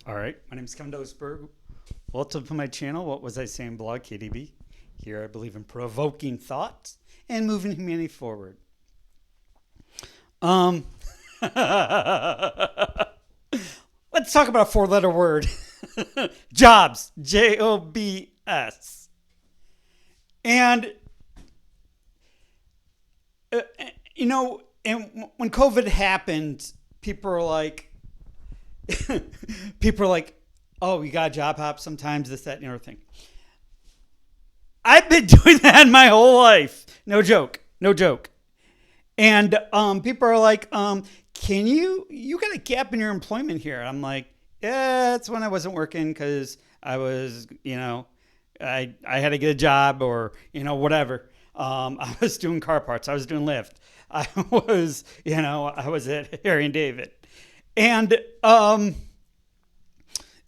All right, my name is Kevin Berg. Welcome to my channel, What Was I Saying blog, KDB. Here I believe in provoking thought and moving humanity forward. Um, Let's talk about a four-letter word. Jobs, Jobs. And, uh, and when COVID happened, people are like, people are like, oh, you got to job hop sometimes, this, that, and the other thing. I've been doing that my whole life. No joke. No joke. And people are like, can you got a gap in your employment here? I'm like, yeah, that's when I wasn't working because I was, I had to get a job or, whatever. I was doing car parts. I was doing Lyft. I was at Harry and David. And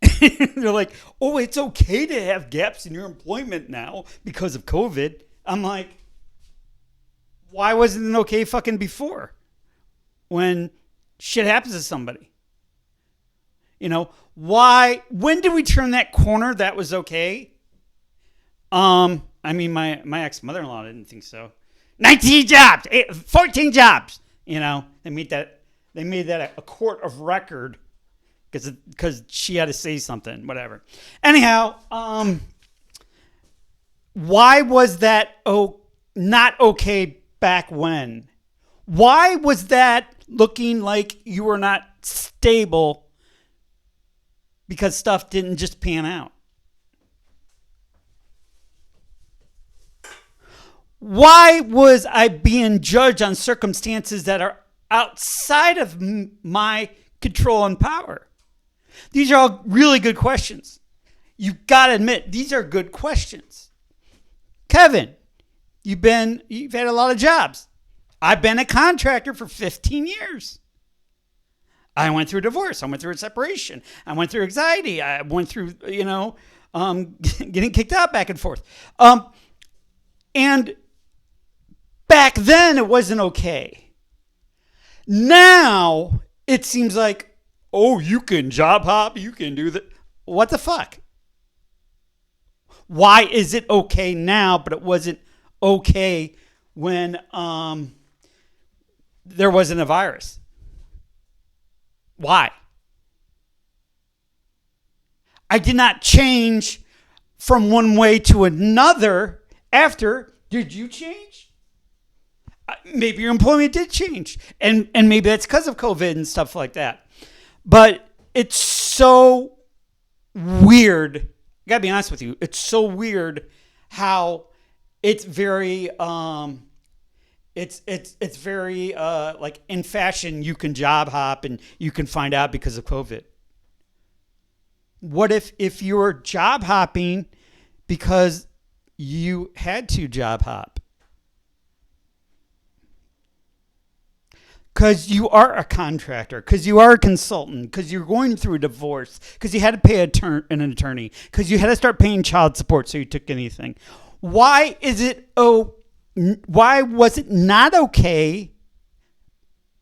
they're like, oh, it's okay to have gaps in your employment now because of COVID. I'm like, why wasn't it okay fucking before when shit happens to somebody? Why, when did we turn that corner that was okay? My ex-mother-in-law didn't think so. 19 jobs, 14 jobs, they made that a court of record because she had to say something, whatever. Anyhow, why was that not okay back when? Why was that looking like you were not stable because stuff didn't just pan out? Why was I being judged on circumstances that are outside of my control and power? These are all really good questions. You've got to admit, these are good questions. Kevin, you've had a lot of jobs. I've been a contractor for 15 years. I went through a divorce. I went through a separation. I went through anxiety. I went through, getting kicked out back and forth. And back then it wasn't okay. Now it seems like, oh, you can job hop, you can do that. What the fuck? Why is it okay now, but it wasn't okay when there wasn't a virus? Why? I did not change from one way to another after. Did you change? Maybe your employment did change. And maybe that's because of COVID and stuff like that. But it's so weird. I gotta be honest with you. It's so weird how it's very it's very like in fashion you can job hop and you can find out because of COVID. What if you were job hopping because you had to job hop? Because you are a contractor, because you are a consultant, because you're going through a divorce, because you had to pay an attorney, because you had to start paying child support, so you took anything. Why was it not okay,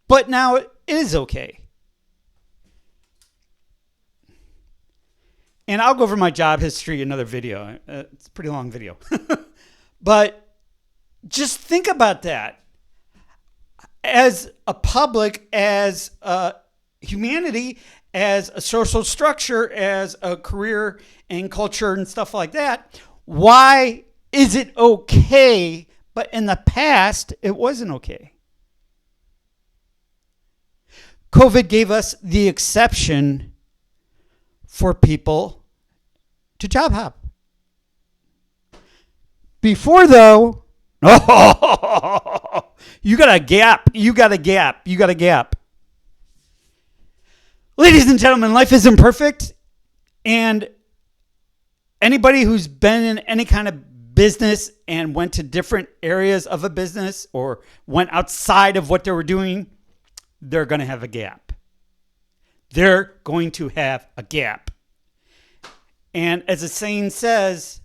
but now it is okay? And I'll go over my job history in another video. It's a pretty long video. But just think about that. As a public, as humanity, as a social structure, as a career and culture and stuff like that, why is it okay, but in the past, it wasn't okay? COVID gave us the exception for people to job hop. Before, though, you got a gap. You got a gap. You got a gap. Ladies and gentlemen, life isn't perfect. And anybody who's been in any kind of business and went to different areas of a business or went outside of what they were doing, they're going to have a gap. They're going to have a gap. And as the saying says,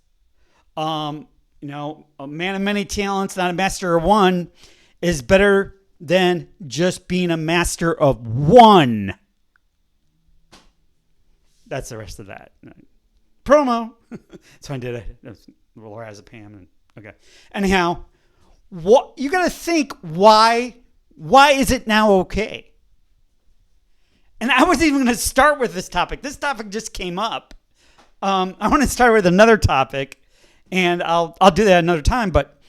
a man of many talents, not a master of one, is better than just being a master of one. that's the rest of that. Promo. So I did it. Lorazepam. And okay. Anyhow, what you got to think, why is it now okay? And I wasn't even going to start with this topic. This topic just came up. I want to start with another topic, and I'll do that another time. But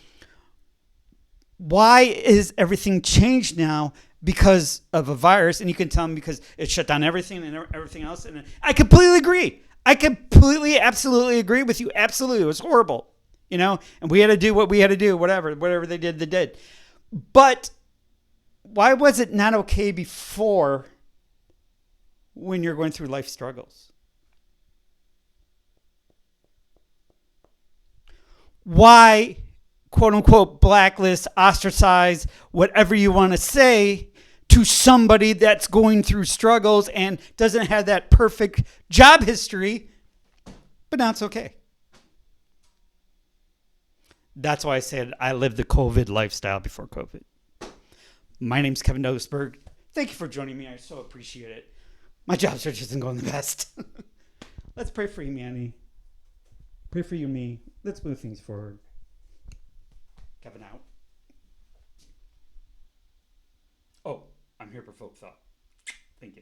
why is everything changed now because of a virus? And you can tell me because it shut down everything and everything else. And I completely agree. Absolutely agree with you. Absolutely. It was horrible, and we had to do what we had to do, whatever they did, they did. But why was it not okay before when you're going through life struggles? Why, quote unquote, blacklist, ostracize, whatever you want to say, to somebody that's going through struggles and doesn't have that perfect job history, but now it's okay? That's why I said I lived the COVID lifestyle before COVID. My name's Kevin Douglas Berg. Thank you for joining me. I so appreciate it. My job search isn't going the best. Let's pray for humanity. Pray for you and me. Let's move things forward. Kevin out. Oh, I'm here for folk thought. Thank you.